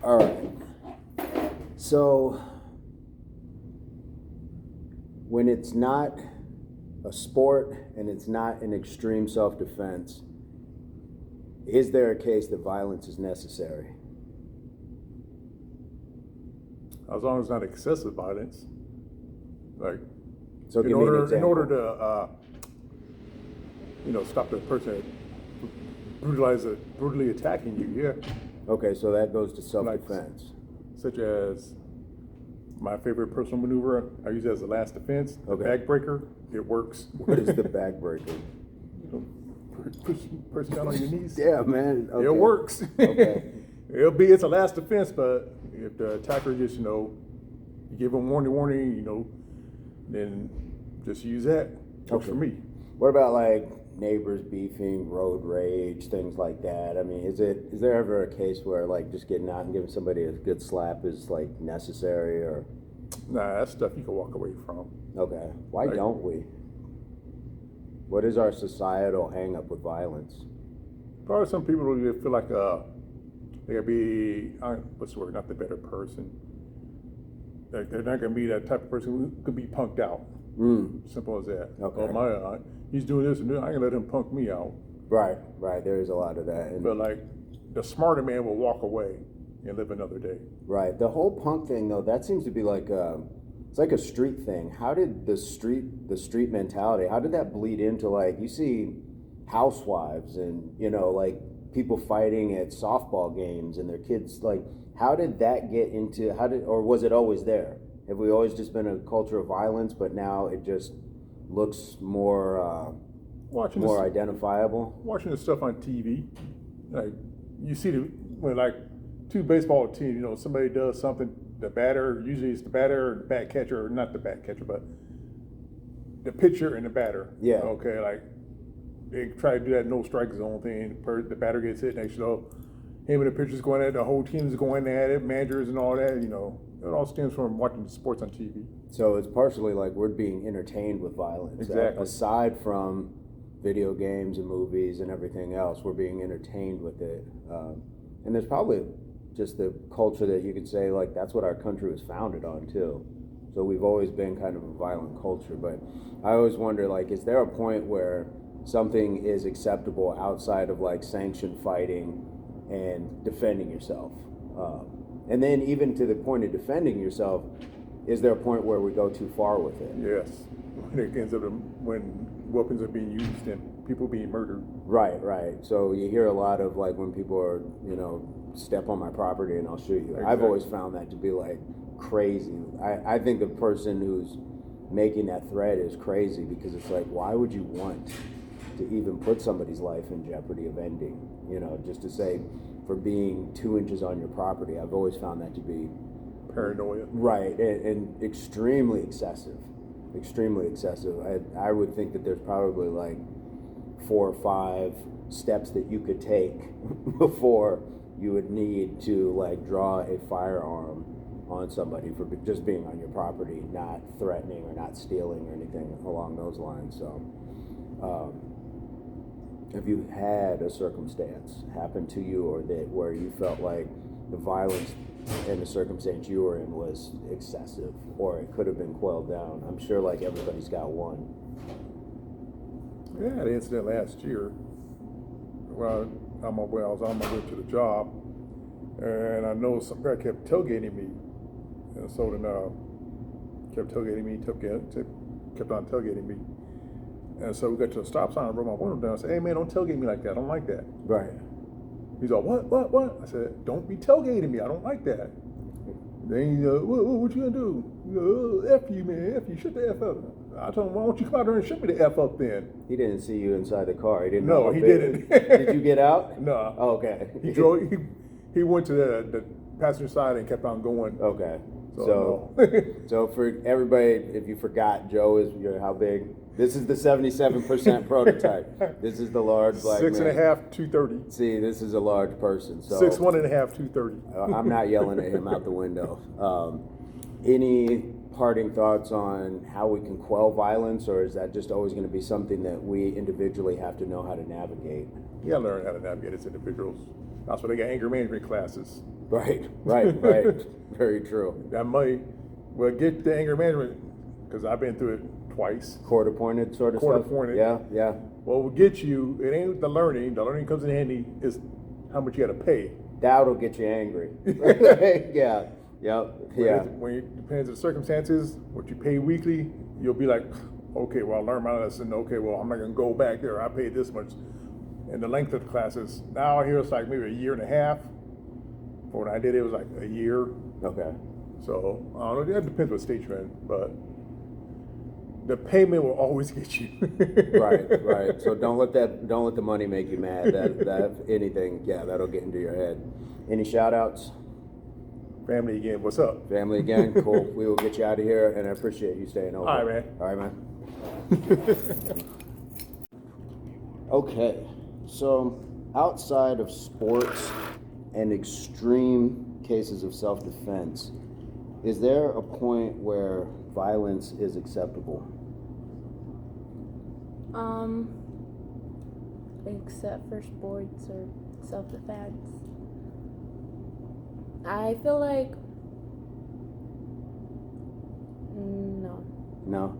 All right. So when it's not a sport and it's not an extreme self-defense, is there a case that violence is necessary? As long as it's not excessive violence. Like, So give me an example. in order to, stop the person brutally attacking you, yeah. Okay, so that goes to self-defense. Such as my favorite personal maneuver, I use it as a last defense. The Okay. back breaker, it works. What is the back breaker? Push person down on your knees. Yeah, man. Okay. It works. Okay. It's a last defense, but if the attacker just, you give them warning, then just use that. Works for me. What about like neighbors beefing, road rage, things like that? I mean, is there ever a case where like just getting out and giving somebody a good slap is like necessary or? Nah, that's stuff you can walk away from. Okay. Why don't we? What is our societal hang up with violence? Probably some people who feel like they gotta be, what's the word, not the better person. Like they're not gonna be that type of person who could be punked out. Simple as that. Okay. Oh, he's doing this and doing, I can let him punk me out. Right. There is a lot of that. But like the smarter man will walk away and live another day. Right. The whole punk thing though, that seems to be like it's like a street thing. How did the street mentality, how did that bleed into like you see housewives and like people fighting at softball games and their kids, like how did that get into or was it always there? Have we always just been a culture of violence, but now it just looks more identifiable? Watching the stuff on TV, like you see when like two baseball teams, somebody does something, the batter, usually it's the batter or the bat catcher, or not the bat catcher, but the pitcher and the batter. Yeah. Okay, like they try to do that no strike zone thing. The batter gets hit next, him and the pitcher's going at it, the whole team's going at it, managers and all that, It all stems from watching sports on TV. So it's partially like we're being entertained with violence. Exactly. Aside from video games and movies and everything else, we're being entertained with it. And there's probably just the culture that you could say, like, that's what our country was founded on, too. So we've always been kind of a violent culture. But I always wonder, like, is there a point where something is acceptable outside of, like, sanctioned fighting and defending yourself? And then even to the point of defending yourself, is there a point where we go too far with it? Yes. When it ends up when weapons are being used and people being murdered. Right. So you hear a lot of like when people are, step on my property and I'll shoot you. Exactly. I've always found that to be like crazy. I think the person who's making that threat is crazy because it's like, why would you want to even put somebody's life in jeopardy of ending? Just to say, for being 2 inches on your property, I've always found that to be paranoia. Right, and extremely excessive. I would think that there's probably like 4 or 5 steps that you could take before you would need to like draw a firearm on somebody for just being on your property, not threatening or not stealing or anything along those lines. So have you had a circumstance happen to you or that where you felt like the violence in the circumstance you were in was excessive or it could have been quelled down? I'm sure like everybody's got one. Yeah, I had an incident last year. Well, I was on my way to the job, and I know some guy kept tailgating me, and so then kept on tailgating me, and so we got to the stop sign. I rolled my window down. I said, "Hey man, don't tailgate me like that. I don't like that." Right. He's like, "What?" I said, "Don't be tailgating me. I don't like that." Then he goes, what you gonna do? He goes, F you, man. F you. Shut the F up. I told him, why don't you come out there and shoot me the F up then? He didn't see you inside the car. He didn't know. No, he didn't. Did you get out? No. Oh, okay. He went to the passenger side and kept on going. Okay. So so for everybody, if you forgot, Joe is how big? This is the 77% prototype. This is the large black 6'1.5", man. 230. See, this is a large person. So 6'1.5", 230. I'm not yelling at him out the window. Any parting thoughts on how we can quell violence, or is that just always going to be something that we individually have to know how to navigate? You gotta learn how to navigate as individuals. That's why they got anger management classes. Right. Very true. That money will get the anger management, because I've been through it twice. Court-appointed sort of Court stuff? appointed. Yeah. What will get you, it ain't the learning. The learning comes in handy is how much you got to pay. That'll get you angry. Yeah. When it depends on the circumstances, what you pay weekly, you'll be like, okay, well, I learned my lesson. Okay, well, I'm not going to go back there. I paid this much. And the length of the classes, now here it's like maybe a year and a half. When I did it was like a year. Okay. So, I don't know, that depends what state you're in, but the payment will always get you. Right. So don't let the money make you mad. That if anything, that'll get into your head. Any shout outs? Family again, what's up? Family again, cool. We will get you out of here, and I appreciate you staying over. All right, man. Okay, so outside of sports and extreme cases of self-defense, is there a point where violence is acceptable? Except for sports or self-defense. I feel like No?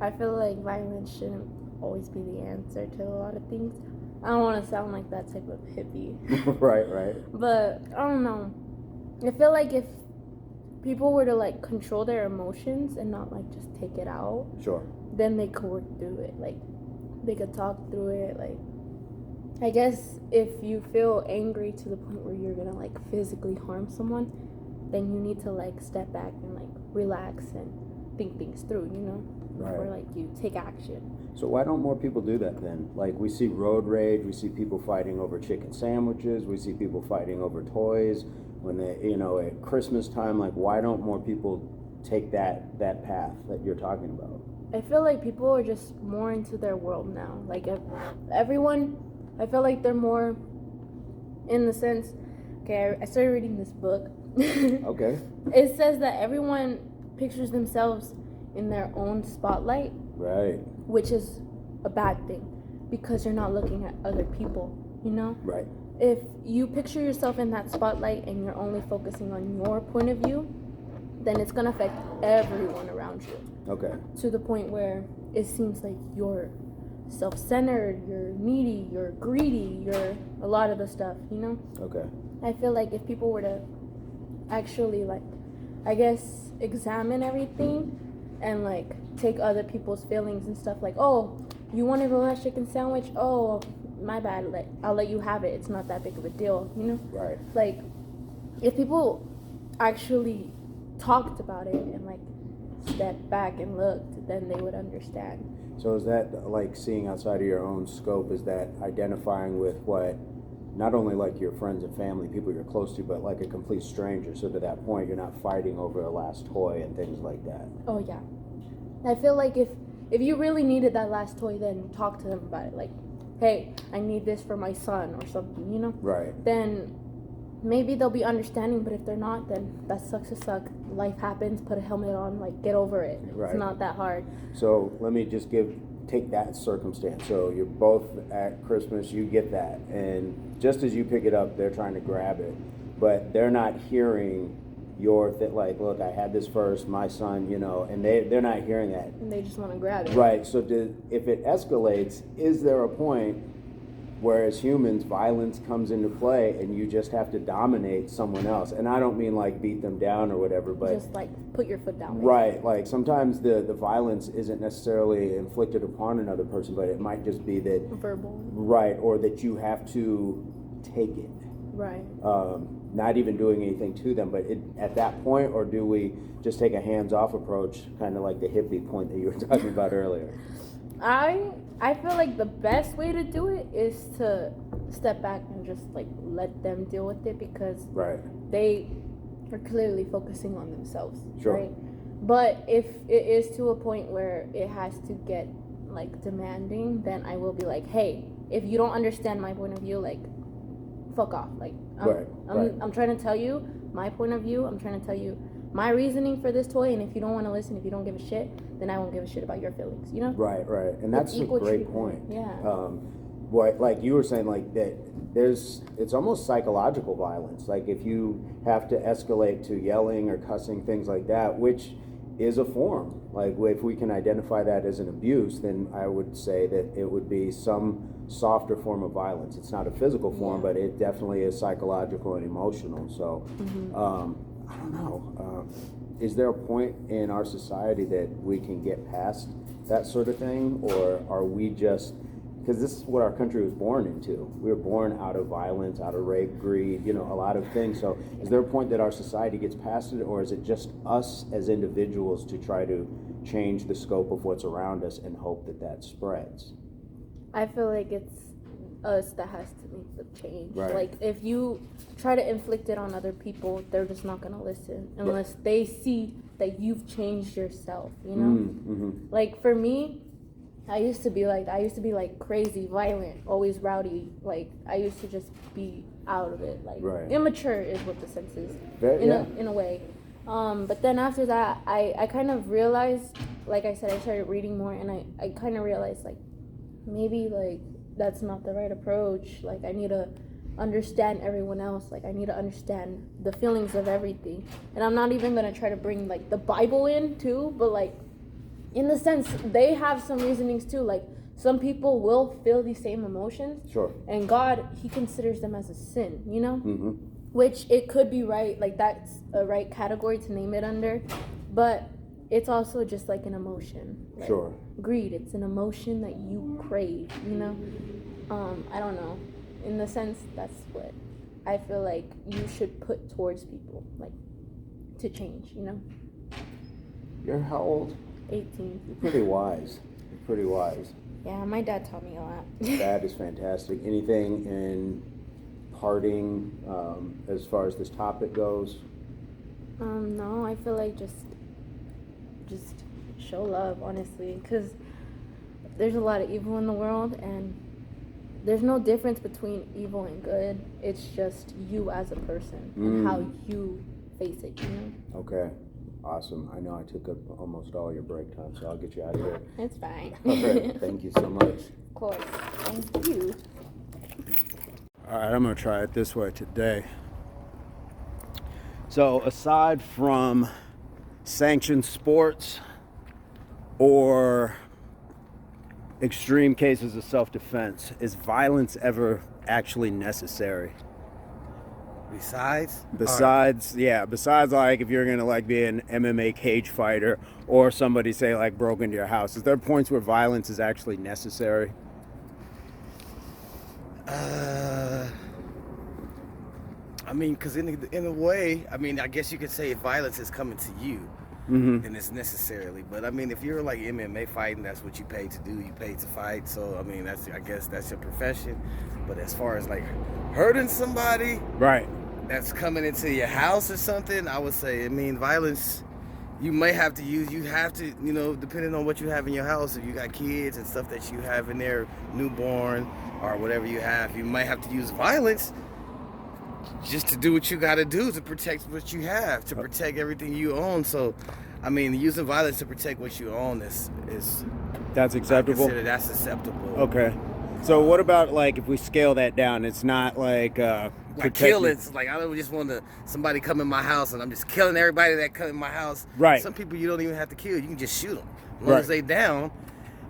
I feel like violence shouldn't always be the answer to a lot of things. I don't want to sound like that type of hippie. Right. But I don't know. I feel like if people were to like control their emotions and not like just take it out, Sure. then they could work through it. Like they could talk through it. Like I guess if you feel angry to the point where you're gonna like physically harm someone, then you need to like step back and like relax and think things through, you know, before Right. like you take action. So why don't more people do that then? Like we see road rage, we see people fighting over chicken sandwiches, we see people fighting over toys when they, at Christmas time. Like why don't more people take that path that you're talking about? I feel like people are just more into their world now. Like everyone, I feel like they're more in the sense. Okay, I started reading this book. Okay. It says that everyone pictures themselves in their own spotlight, Right. which is a bad thing because you're not looking at other people, you know? Right. If you picture yourself in that spotlight and you're only focusing on your point of view, then it's gonna affect everyone around you. Okay. To the point where it seems like you're self-centered, you're needy, you're greedy, you're a lot of the stuff, you know? Okay. I feel like if people were to actually like, I guess, examine everything and like take other people's feelings and stuff, like, oh, you want to go have chicken sandwich? Oh, my bad, like I'll let you have it. It's not that big of a deal, you know? Right. Like if people actually talked about it and like stepped back and looked, then they would understand. So is that like seeing outside of your own scope? Is that identifying with what, not only like your friends and family, people you're close to, but like a complete stranger? So to that point, you're not fighting over a last toy and things like that. Oh yeah. I feel like if you really needed that last toy, then talk to them about it. Like, hey, I need this for my son or something, you know? Right. Then maybe they'll be understanding, but if they're not, then that sucks to suck. Life happens, put a helmet on, like get over it. Right. It's not that hard. So let me just take that circumstance. So you're both at Christmas, you get that, and just as you pick it up, they're trying to grab it, but they're not hearing your like, look, I had this first, my son, and they're not hearing that. And they just want to grab it. Right. So if it escalates, is there a point where as humans violence comes into play and you just have to dominate someone else? And I don't mean like beat them down or whatever, but just like put your foot down. Right. Like sometimes the violence isn't necessarily inflicted upon another person, but it might just be that Verbal. Right, or that you have to take it. Right. Not even doing anything to them, but at that point, or do we just take a hands-off approach, kind of like the hippie point that you were talking about earlier? I feel like the best way to do it is to step back and just like let them deal with it, because Right. they are clearly focusing on themselves. Sure. Right. But if it is to a point where it has to get like demanding, then I will be like, hey, if you don't understand my point of view, like fuck off. Like I'm trying to tell you my point of view. I'm trying to tell you my reasoning for this toy, and if you don't want to listen, if you don't give a shit, then I won't give a shit about your feelings, you know? Right. And that's a equal great treatment. point. Yeah. what, like you were saying, like that it's almost psychological violence. Like if you have to escalate to yelling or cussing, things like that, which is a form. Like if we can identify that as an abuse, then I would say that it would be some softer form of violence. It's not a physical form, but it definitely is psychological and emotional. So I don't know. Is there a point in our society that we can get past that sort of thing, or are we just, because this is what our country was born into. We were born out of violence, out of rape, greed, a lot of things. So is there a point that our society gets past it, or is it just us as individuals to try to change the scope of what's around us and hope that that spreads? I feel like it's us that has to make the change. Right. Like if you try to inflict it on other people, they're just not gonna listen unless they see that you've changed yourself, Like for me, I used to be like crazy, violent, always rowdy. Like I used to just be out of it. Like immature is what the sense is in a way. But then after that, I kind of realized, like I said, I started reading more, and I kind of realized like maybe like that's not the right approach. Like I need to understand everyone else. Like I need to understand the feelings of everything. And I'm not even gonna try to bring like the Bible in too, but like in the sense they have some reasonings too. Like some people will feel these same emotions. Sure. And God, he considers them as a sin, Which it could be right, like that's a right category to name it under, but it's also just like an emotion. Like sure. Greed, it's an emotion that you crave, I don't know. In the sense, that's what I feel like you should put towards people, like to change, You're how old? 18. You're pretty wise. Yeah, my dad taught me a lot. That is fantastic. Anything in parting as far as this topic goes? No, I feel like just show love, honestly, because there's a lot of evil in the world, and there's no difference between evil and good. It's just you as a person and how you face it, Okay. Awesome. I know I took up almost all your break time, so I'll get you out of here. It's fine. All right. Thank you so much. Of course. Thank you. All right, I'm going to try it this way today. So aside from sanctioned sports or extreme cases of self-defense, is violence ever actually necessary? Besides like if you're gonna like be an MMA cage fighter, or somebody say like broke into your house, is there points where violence is actually necessary? I mean, because in a way, I mean, I guess you could say if violence is coming to you, then it's necessarily. But I mean, if you're like MMA fighting, that's what you paid to do. You paid to fight. So I mean, I guess that's your profession. But as far as like hurting somebody, right, that's coming into your house or something, I would say, I mean, violence, you have to, depending on what you have in your house, if you got kids and stuff that you have in there, newborn or whatever you have, you might have to use violence just to do what you got to do to protect what you have, to protect everything you own. So, I mean, using violence to protect what you own is that's acceptable? I consider that's acceptable. Okay. So what about like if we scale that down? It's not like killing. Like I don't just want somebody come in my house and I'm just killing everybody that come in my house. Right. Some people you don't even have to kill. You can just shoot them. As long as they down,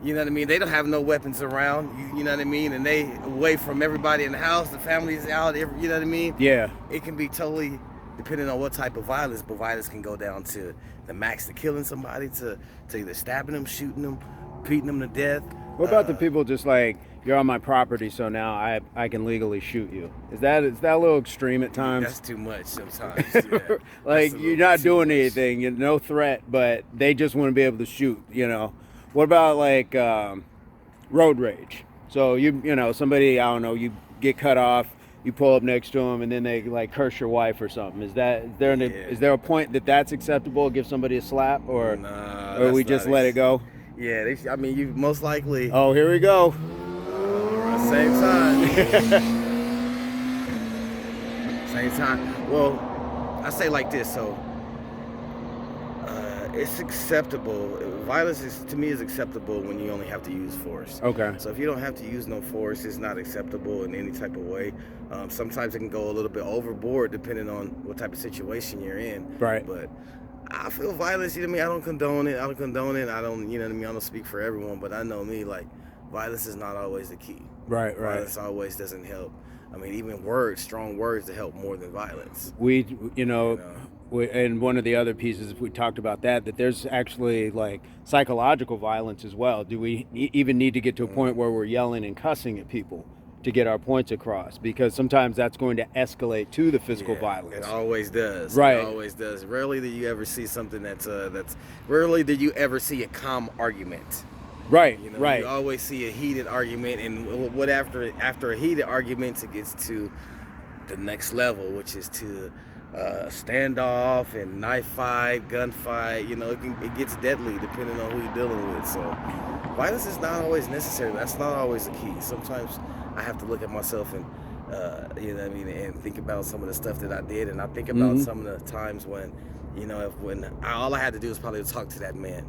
you know what I mean? They don't have no weapons around. You know what I mean? And they away from everybody in the house. The family's out. You know what I mean? Yeah. It can be totally depending on what type of violence, but violence can go down to the max to killing somebody, to either stabbing them, shooting them, beating them to death. What about the people just like, you're on my property, so now I can legally shoot you? Is that a little extreme at times? That's too much sometimes. Yeah. Like you're not doing anything, you're no threat, but they just want to be able to shoot. What about like road rage? So you somebody, I don't know, you get cut off, you pull up next to them, and then they like curse your wife or something. Is there a point that's acceptable? Give somebody a slap, or we just let it go? Yeah, you most likely. Oh, here we go. Same time. Same time. Well, I say like this. So, It's acceptable. Violence to me is acceptable when you only have to use force. Okay. So if you don't have to use no force, it's not acceptable in any type of way. Sometimes it can go a little bit overboard depending on what type of situation you're in. Right. But I feel violence. You know what I mean? I don't condone it. I don't. You know what I mean? I don't speak for everyone, but I know me. Like, violence is not always the key. Right. Violence always doesn't help. I mean, even strong words, to help more than violence. And one of the other pieces, if we talked about that there's actually like psychological violence as well. Do we even need to get to a point where we're yelling and cussing at people to get our points across? Because sometimes that's going to escalate to the physical violence. It always does. Right. It always does. Rarely do you ever see something that's rarely do you ever see a calm argument. Right. You know, right. You always see a heated argument, and what after a heated argument, it gets to the next level, which is to standoff and knife fight, gunfight. You know, it gets deadly depending on who you're dealing with. So violence is not always necessary. That's not always the key. Sometimes I have to look at myself and you know what I mean, and think about some of the stuff that I did, and I think about some of the times when, you know, all I had to do was probably talk to that man,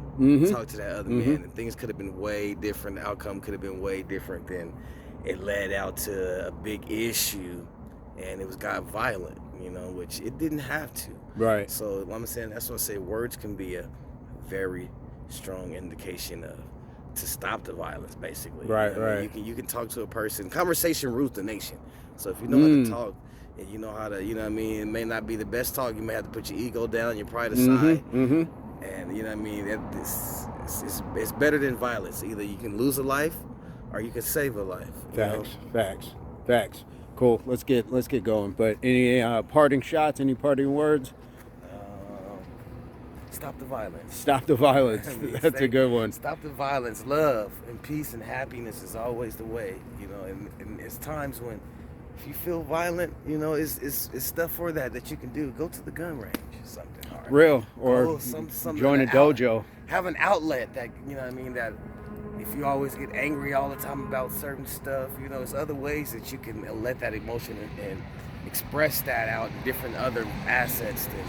talk to that other man, and things could have been way different. The outcome could have been way different. Than it led out to a big issue, and it got violent. You know, which it didn't have to. Right. So I'm saying, that's what I say, words can be a very strong indication to stop the violence, basically. Right, you know, right. You can talk to a person. Conversation rules the nation. So if you know how to talk, and you know how to, you know what I mean, it may not be the best talk. You may have to put your ego down, your pride aside. And you know what I mean, it's better than violence. Either you can lose a life or you can save a life. Facts. Cool. Let's get going. But any parting shots? Any parting words? Stop the violence. Stop the violence. That's a good one. Stop the violence. Love and peace and happiness is always the way. You know, and it's times when, if you feel violent, you know, it's stuff for that you can do. Go to the gun range or something. Real. Or join a dojo. Have an outlet that, you know what I mean, that if you always get angry all the time about certain stuff, you know, there's other ways that you can let that emotion and express that out in different other assets than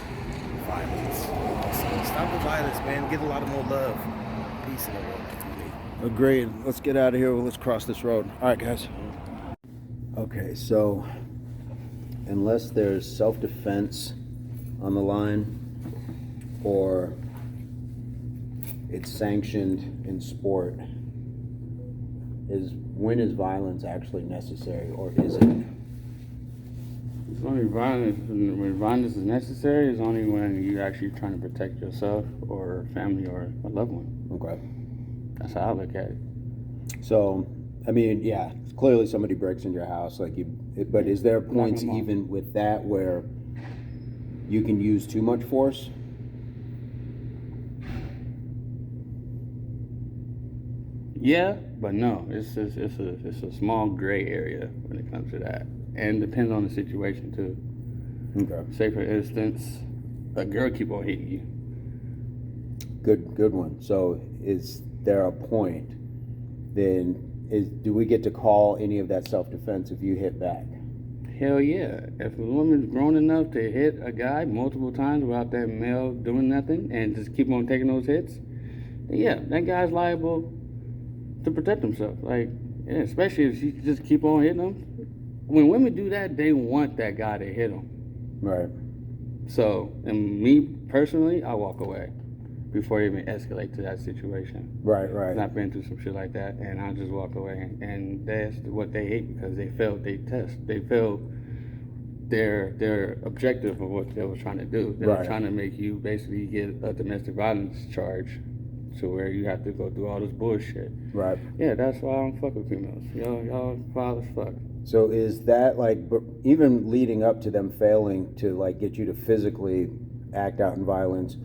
violence. So stop the violence, man. Get a lot of more love, peace in the world. Agreed. Let's get out of here. Let's cross this road. All right, guys. Okay, so unless there's self-defense on the line or it's sanctioned in sport, when is violence actually necessary, or is it? It's only violence when violence is necessary is only when you're actually trying to protect yourself or family or a loved one. Okay. That's how I look at it. So, I mean, yeah, clearly somebody breaks into your house, but is there points even with that where you can use too much force? Yeah, but no, it's a small gray area when it comes to that, and depends on the situation too. Okay. Say for instance, a girl keep on hitting you. Good one. So, is there a point then? Do we get to call any of that self-defense if you hit back? Hell yeah! If a woman's grown enough to hit a guy multiple times without that male doing nothing and just keep on taking those hits, then yeah, that guy's liable to protect himself. Like, yeah, especially if she just keep on hitting him. When women do that, they want that guy to hit them. Right. So, and me personally, I walk away before it even escalate to that situation. Right. I've been through some shit like that, and I just walk away. And that's what they hate, because they failed their test. They failed their objective of what they were trying to do. They were trying to make you basically get a domestic violence charge, to where you have to go through all this bullshit. Right. Yeah, that's why I don't fuck with females. Y'all foul as fuck. So is that even leading up to them failing to get you to physically act out in violence,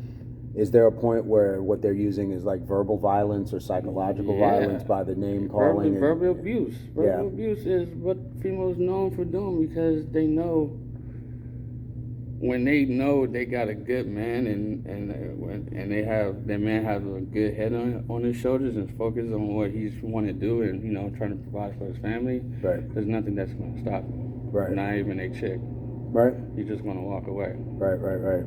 is there a point where what they're using is verbal violence or psychological violence by the name calling? Verbal abuse. Verbal abuse is what females known for doing, because they know when they know they got a good man and they have their man has a good head on his shoulders and focus on what he's want to do and trying to provide for his family. Right. There's nothing that's going to stop him. Right. Not even a chick. Right. You're just going to walk away. Right.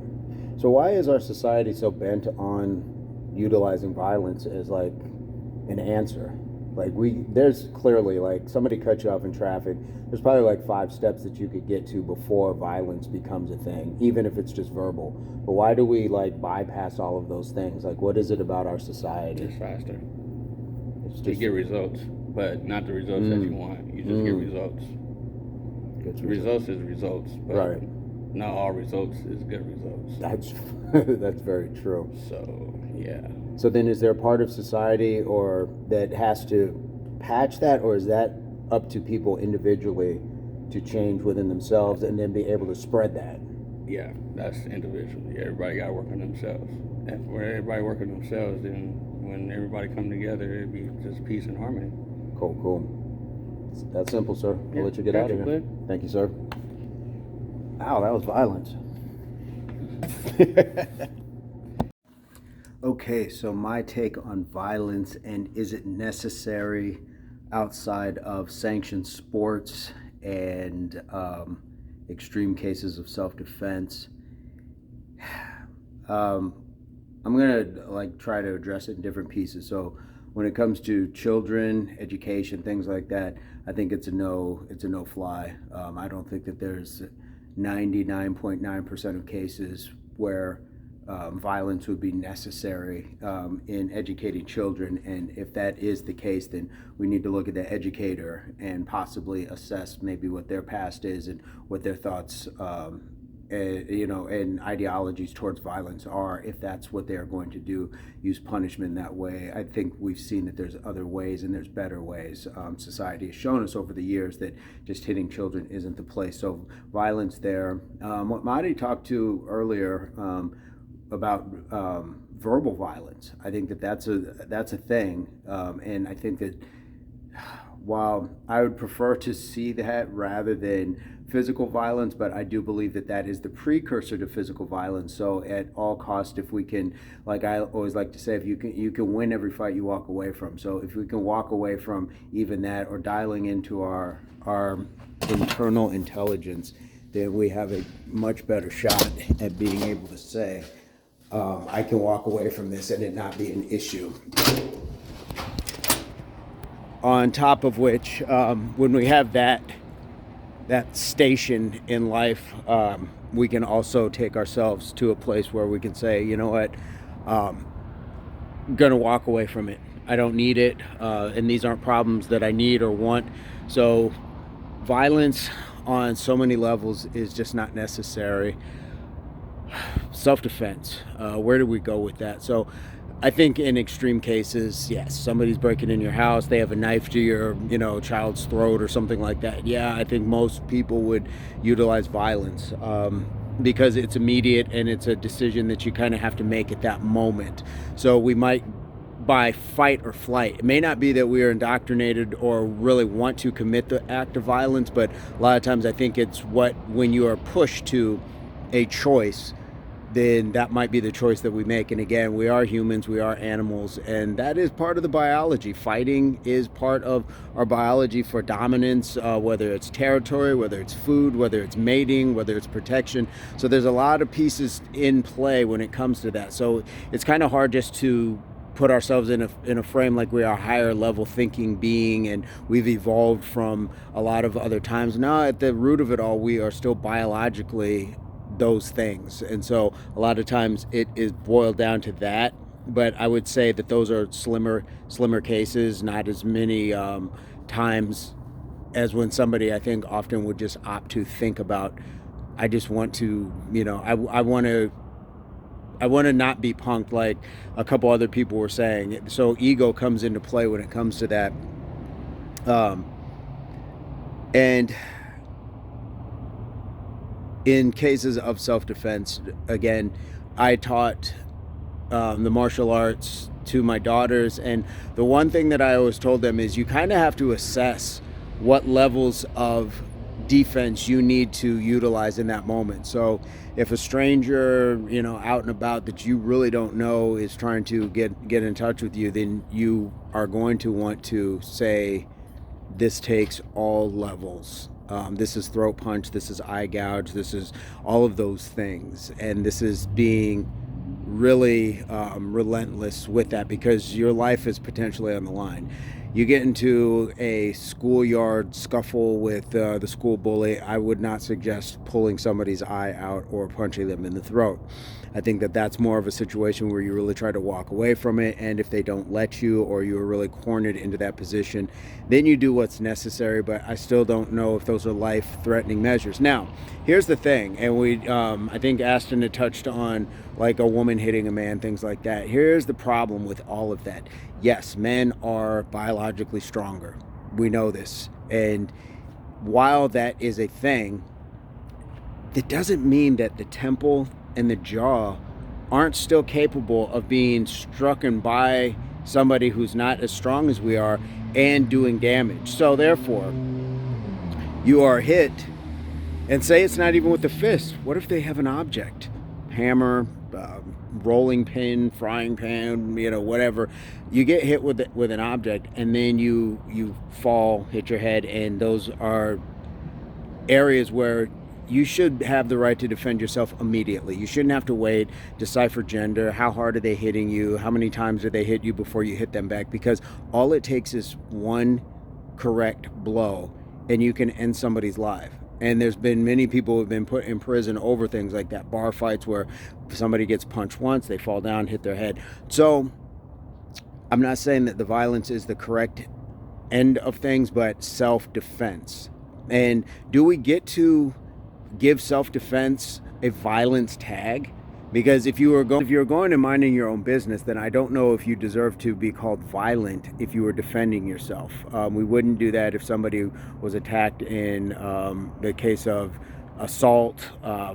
So why is our society so bent on utilizing violence as like an answer? Like there's clearly like somebody cut you off in traffic. There's probably like 5 steps that you could get to before violence becomes a thing, even if it's just verbal. But why do we like bypass all of those things? Like, what is it about our society? It's faster. It's You get results, but not the results that you want. You just get results. Results is results, but right. Not all results is good results. That's very true. So yeah. So then, is there a part of society or that has to patch that, or is that up to people individually to change within themselves and then be able to spread that? Yeah, that's individual. Yeah, everybody got to work on themselves. And when everybody work on themselves, then when everybody come together, it'd be just peace and harmony. Cool. It's that simple, sir. Yeah, I'll let you get out of here. clear. Thank you, sir. Ow, that was violent. Okay, so my take on violence and is it necessary outside of sanctioned sports and extreme cases of self-defense. I'm gonna like try to address it in different pieces. So when it comes to children, education, things like that, I think it's a no fly. I don't think that there's 99.9% of cases where violence would be necessary in educating children, and if that is the case, then we need to look at the educator and possibly assess maybe what their past is and what their thoughts and ideologies towards violence are, if that's what they're going to do, use punishment that way. I think we've seen that there's other ways and there's better ways. Society has shown us over the years that just hitting children isn't the place. So violence there. What Mahdi talked to earlier about verbal violence, I think that's a thing, and I think that while I would prefer to see that rather than physical violence, but I do believe that that is the precursor to physical violence. So at all costs, if we can, like I always like to say, if you can win every fight you walk away from. So if we can walk away from even that, or dialing into our internal intelligence, then we have a much better shot at being able to say, I can walk away from this and it not be an issue. On top of which, when we have that station in life, we can also take ourselves to a place where we can say, you know what, I'm gonna walk away from it. I don't need it, and these aren't problems that I need or want. So violence on so many levels is just not necessary. Self-defense, where do we go with that? So I think in extreme cases, yes, somebody's breaking in your house, they have a knife to your, child's throat or something like that. Yeah, I think most people would utilize violence because it's immediate and it's a decision that you kind of have to make at that moment. So we might, by fight or flight, it may not be that we are indoctrinated or really want to commit the act of violence, but a lot of times I think it's when you are pushed to a choice, then that might be the choice that we make. And again, we are humans, we are animals, and that is part of the biology. Fighting is part of our biology for dominance, whether it's territory, whether it's food, whether it's mating, whether it's protection. So there's a lot of pieces in play when it comes to that. So it's kind of hard just to put ourselves in a frame like we are a higher level thinking being and we've evolved from a lot of other times. Now at the root of it all, we are still biologically those things, and so a lot of times it is boiled down to that. But I would say that those are slimmer cases, not as many times as when somebody, I think, often would just opt to think about, I just want to, I want to not be punked, like a couple other people were saying. So ego comes into play when it comes to that, and in cases of self-defense, again, I taught the martial arts to my daughters, and the one thing that I always told them is you kind of have to assess what levels of defense you need to utilize in that moment. So if a stranger, out and about that you really don't know is trying to get in touch with you, then you are going to want to say, this takes all levels This is throat punch, this is eye gouge, this is all of those things. And this is being really relentless with that, because your life is potentially on the line. You get into a schoolyard scuffle with the school bully, I would not suggest pulling somebody's eye out or punching them in the throat. I think that that's more of a situation where you really try to walk away from it, and if they don't let you, or you are really cornered into that position, then you do what's necessary. But I still don't know if those are life-threatening measures. Now, here's the thing, and I think Aston had touched on like a woman hitting a man, things like that. Here's the problem with all of that. Yes, men are biologically stronger. We know this. And while that is a thing, it doesn't mean that the temple and the jaw aren't still capable of being struck by somebody who's not as strong as we are and doing damage. So therefore, you are hit, and say it's not even with the fist. What if they have an object? Hammer, rolling pin, frying pan, whatever. You get hit with an object, and then you fall, hit your head, and those are areas where you should have the right to defend yourself immediately. You shouldn't have to wait, decipher gender, how hard are they hitting you, how many times did they hit you before you hit them back, because all it takes is one correct blow and you can end somebody's life. And there's been many people who have been put in prison over things like that, bar fights where somebody gets punched once, they fall down, hit their head. So I'm not saying that the violence is the correct end of things, but self-defense. And do we get to give self-defense a violence tag? Because if you're going and minding your own business, then I don't know if you deserve to be called violent if you were defending yourself. We wouldn't do that if somebody was attacked in the case of assault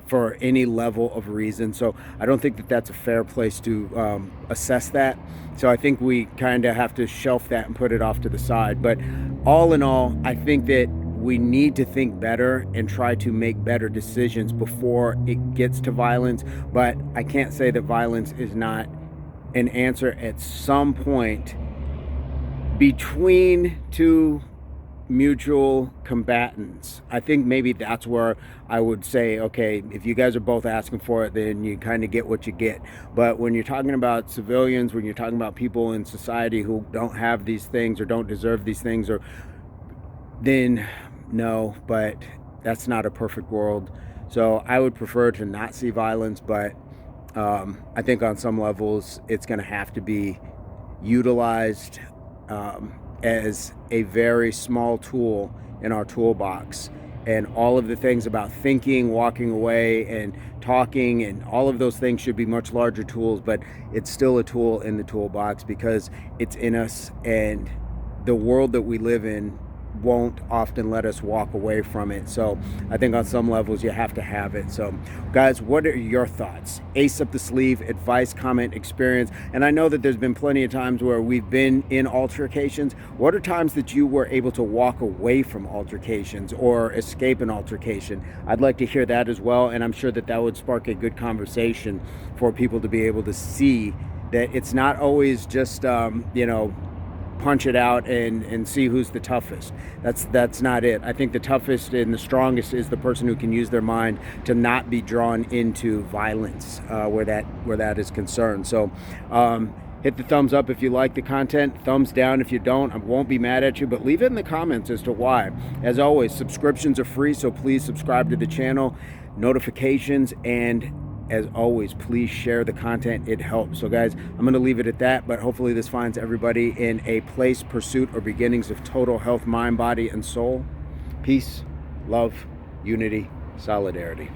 for any level of reason. So I don't think that that's a fair place to assess that. So I think we kind of have to shelf that and put it off to the side. But all in all, I think that we need to think better and try to make better decisions before it gets to violence. But I can't say that violence is not an answer at some point between two mutual combatants. I think maybe that's where I would say, okay, if you guys are both asking for it, then you kind of get what you get. But when you're talking about civilians, when you're talking about people in society who don't have these things or don't deserve these things, or then no, but that's not a perfect world. So I would prefer to not see violence, but I think on some levels it's going to have to be utilized as a very small tool in our toolbox. And all of the things about thinking, walking away, and talking, and all of those things should be much larger tools, but it's still a tool in the toolbox because it's in us, and the world that we live in won't often let us walk away from it. So I think on some levels you have to have it. So guys, what are your thoughts? Ace up the sleeve, advice, comment, experience. And I know that there's been plenty of times where we've been in altercations. What are times that you were able to walk away from altercations or escape an altercation? I'd like to hear that as well, and I'm sure that that would spark a good conversation for people to be able to see that it's not always just punch it out and see who's the toughest. That's not it. I think the toughest and the strongest is the person who can use their mind to not be drawn into violence where that is concerned. So hit the thumbs up if you like the content, thumbs down if you don't. I won't be mad at you, but leave it in the comments as to why. As always, subscriptions are free, so please subscribe to the channel, notifications, and as always, please share the content. It helps. So guys, I'm going to leave it at that, but hopefully this finds everybody in a place, pursuit, or beginnings of total health, mind, body, and soul. Peace, love, unity, solidarity.